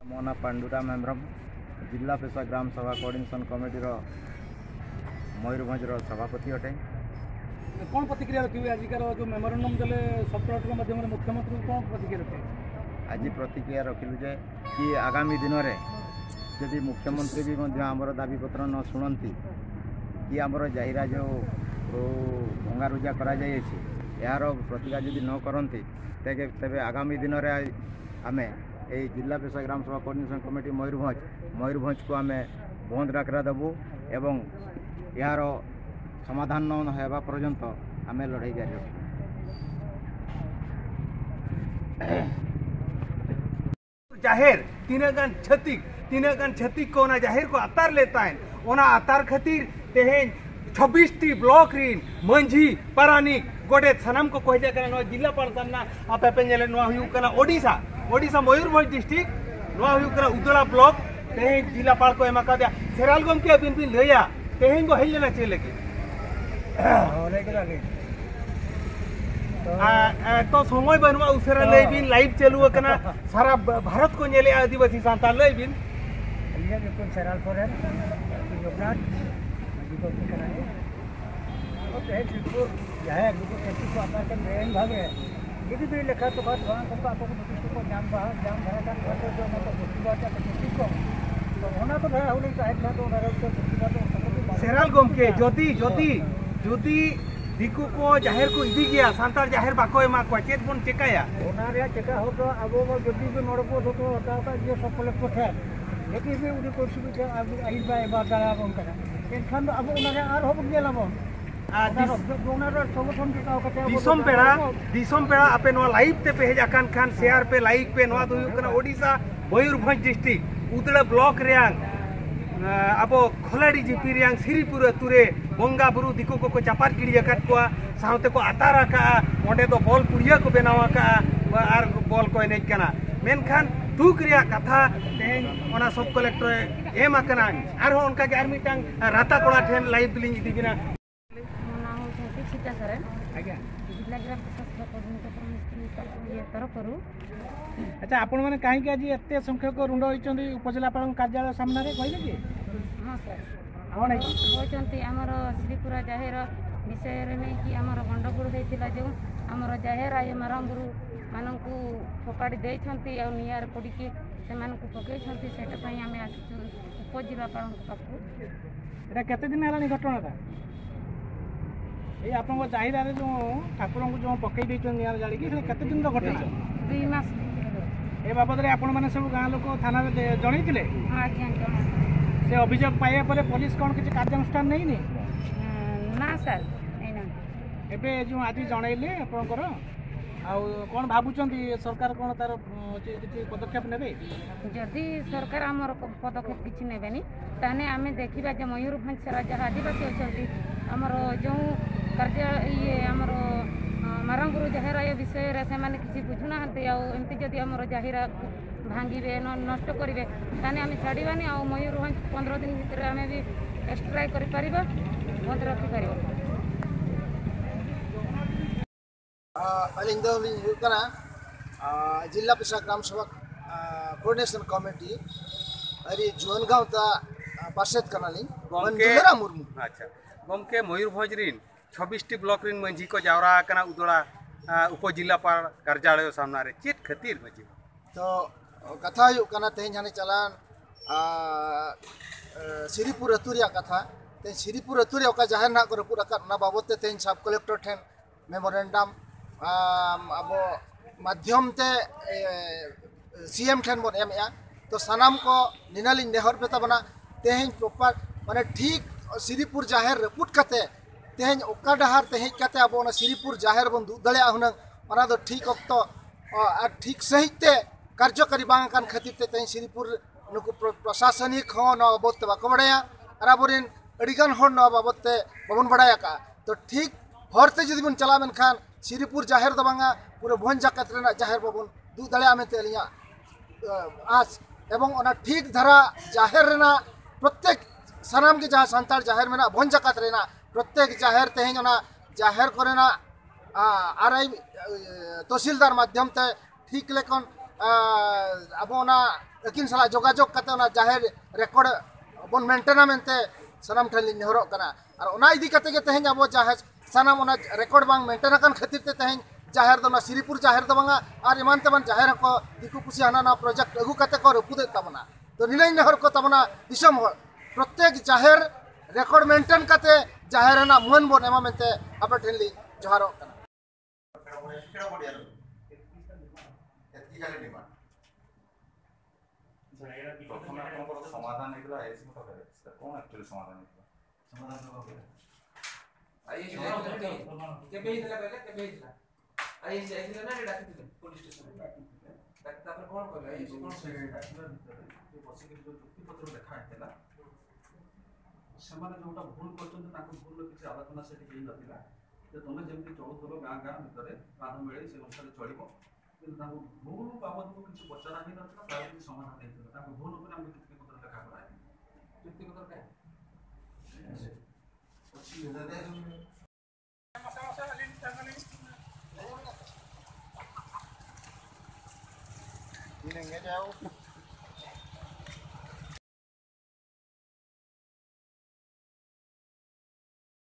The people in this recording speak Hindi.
मो ना पांडुरा मेम्ब्रम जिला पेशा ग्राम सभा कोऑर्डिनेशन कमिटी मयूरभंज सभापति अटे। कौन प्रतिक्रिया रखिए आजिकार जो मेमोरेंडम देले सब कलेक्टर माध्यम मुख्यमंत्री कौन प्रतिक्रिया रखे? आज प्रतिक्रिया रखिलु जे कि आगामी दिन में जदि मुख्यमंत्री भी आमर दाबीपत्र न शुणती कि आमर जाहिरा जो भंगारुजा यार प्रतिक्रिया जदि न करती तेरे आगामी दिन में आम ये जिला पेशा ग्राम सभा कोऑर्डिनेशन कमिटी मयूरभंज को आम बंद डाकरा देबू एवं यार समाधान न होगा पर्यंत आम लड़ाई जारी रखू। जाहिर तीन गान छतिक को जाहिर को अतार लेता है ओना अतार खातिर तेहेन 26 ब्लॉक रिन मंझी पारानिक गोटे सनम को कहले कना जिलापाल करना आपे पेंजले नो हुयु कना ओडिशा मयूरभंज डिस्ट्रिक्ट नो हुयु कना उदला ब्लॉक तेहेन जिलापाल को एमा का दिया सेराल गम के बिन लया तेहेन को हेल लेना चले के तो समय बनवा उसरा ले बिन लाइव चलू कना सारा भारत को नेले आदिवासी सांताल ले बिन ये बिल्कुल सेराल पर है योगदान को कना है तो बिल्कुल यह बिल्कुल खेती को आता के मेन भाग है यदि भी लिखा तो बात वहां को आपको नोटिस को जाम भरा का जो मतलब खेती बात है खेती को तो होना तो भरा होने चाहिए था तो भरा तो खेती बात सेराल गम के ज्योति दिकु को जाहिर को इदी गया सांताल जाहिर बाको एमा को चेत बन चेकाया ओना रे चेका हो तो अब वो ज्योति भी नोड़को तो होता का ये सब कलेक्टर है लेकिन भी उडी को सुबह अब आई बाय बादा बन करा एनखान अब ओना रे आर होब गेला बन ओना रे संगठन के का कते दिसम पेड़ा आपे नो लाइव ते पेज अकान खान शेयर पे लाइक पे नो दुयु कना ओडिशा मयूरभंज डिस्ट्रिक्ट उदड़ा ब्लॉक रेयांग अब खोलाड़ी जीपी रियांग श्रीपुर अतुरे बंगा बुरु दिको को चापार गिड़ी अकात को साउते को आतार का ओंडे तो बॉल पुड़िया को बनावा का आर बॉल को एनेज कना मेनखान दुख रिया कथा तेन ओना सब कलेक्टर एम आकना आर हो उनका के आर मिटांग राता कोड़ा ठेन लाइव बिलिंग इदी बिना मोना हो छथि सीता सरन आज्ञा जिला ग्राम प्रशासन कोऑर्डिनेटर ये तरफ करू। अच्छा आपण माने काहे कि आज एते संख्यक रुंड होइचंदी उपजिलापाल कार्यालय सामने रे कहले कि हां सर कोन होइचंती हमर श्रीपुरा जाहेर विषय रे नै कि हमर गंडगुड़ हेतिला जो हमर जाहेर आय मरंगुरु मानकु फोकाडी देइछंती आ नियार पडी कि से मानकु पकै छंती सेटा पई हमें आसी उपजिलापाल पाखु एटा केते दिन हलानी घटना था ए आपन को जाहिरा रे जो ठाकुर को जो पकै देइछन नियार जाली कि केते दिन तो घटना 2 मास ए बाबद रे आपण माने सब गां लोक थाना रे जणैतिले आज्ञा से अभियोग पाइया पर पुलिस कोन किछ कार्यानुष्ठान नै नि ना सर नै ना एबे जो आज जणैले आपनकर आ कोन भाबुचंती सरकार कोन तार किछि पदक्षेप नेबे जदि सरकार आमर पदक्षेप किछि नेबेनी ताने आमे देखिबा जे मयूरभंज सारा जहाँ आदिवासी अछंती आमर जो कार्य ये आमर मारंगुरु जाहिरा ये विषय रे से माने किछि बुझुना हते आ एमति जदि आमर जाहिरा भांगीबे नष्ट करिवे ताने आमे छाड़ीबानी आ मयूरभंज 15 दिन भीतर आमे भी स्ट्राइक करि परिबा बंद रखि परिबा। अलिंग दो जिला पेशा ग्राम सभा कोऑर्डिनेशन कमिटी अरे जोनगांव ता पार्षद कनाली मंजुलरा मुर्मू। अच्छा गमके मयूरभंज रिन 26 ब्लॉक रिन मंझी को जावरा कना उदड़ा उपजिलापाल कार्यालय सामना रे चेत खातिर मजी तो कथा हो कना तेन जाने चलान श्रीपुर अतुरिया कथा ते श्रीपुर अतुरिया का जाहिर ना कर पूरा करना बाबत तेन सब कलेक्टर ठेन मेमोरेंडम अब माध्यम ते सीएम ठेन बन एम तो सनाम को निनाली नेहर पे तबना तेन प्रॉपर माने ठीक श्रीपुर जाहिर रपुट कते तेन ओका डहार तेज कते अब श्रीपुर जाहिर बन दूध दड़े हुना दो ठीक वक्त और ठीक सही ते कार्यकारी बांग खातिर ते तेन श्रीपुर नुकु प्रशासनिक हो न बाबत बाको बड़ाया और आबोरेन अड़ीगान हर न बाबत बाबन बड़ाया का तो ठीक हरते जदि बन चला मेनखान श्रीपुर जाहिर दो बांगा पूरे भवन जाकत रेना जाहिर बाबन दूध दड़े मेते अलिया आस एवं ओना ठीक धरा जाहिर रेना प्रत्येक सनाम के जहाँ सांताल जाहिर में भवन जाकत रेना प्रत्येक जाहिर तेज जाहिर करना आरआई तहसीलदार माध्यम ते ठीक लेकन अब अकिन सला जोगाजोग करते जाहिर रेकर्ड बन मेंटेना मेंते सानाम ठेली नेहरोग कना और ओना इदी करते के तेहें अब जाहिर सानाम ओना रेकर्ड बांग मेंटेन अकन खातिर ते तेहें जाहिर दो श्रीपुर जाहिर दो बांगा और इमान तेमन जाहिर को दिकु पुसी हाना ना प्रोजेक्ट अगु करते को रुपुदे तमना तो निनाई नेहर को तमना दिसम हो प्रत्येक जाहिर रेकर्ड मेंटेन करते जाहिर ना मन बन एमा मेंते आप ठेली जोहारो कना प्रथम आपनकर समाधान हेतला एस मत करे कोन एक्चुअली समाधान हेतला समाधान तो आई के बेहितला पहले के बेहितला आई जाइथिला ना डाकिथिले पुलिस स्टेशन तापर कोन कहला आई कोन से डाकिला जे बसिक जो चुक्ति पत्र देखा हेतला ସେମାନେ जोटा भूल करछन ताको भूल किछि आलोचना सेठी हेइ नथिला जे तमे जेमति चलुथलो गां गां भितरे बाध मेळे से अनुसार चलिबो କିନ୍ତୁ ତାଙ୍କୁ ଭୁଲ ବାବଦକୁ କିଛି ପଚରା ହିଁ ନଥିଲା ତାର କିଛି ସମାଧାନ ହେଇଥିଲା ତାଙ୍କୁ ଭୁଲ ଉପରେ ଆମେ ଚୁକ୍ତିପତ୍ର ଲେଖା କରାଏ ଚୁକ୍ତିପତ୍ର କାହିଁ ini enggak jauh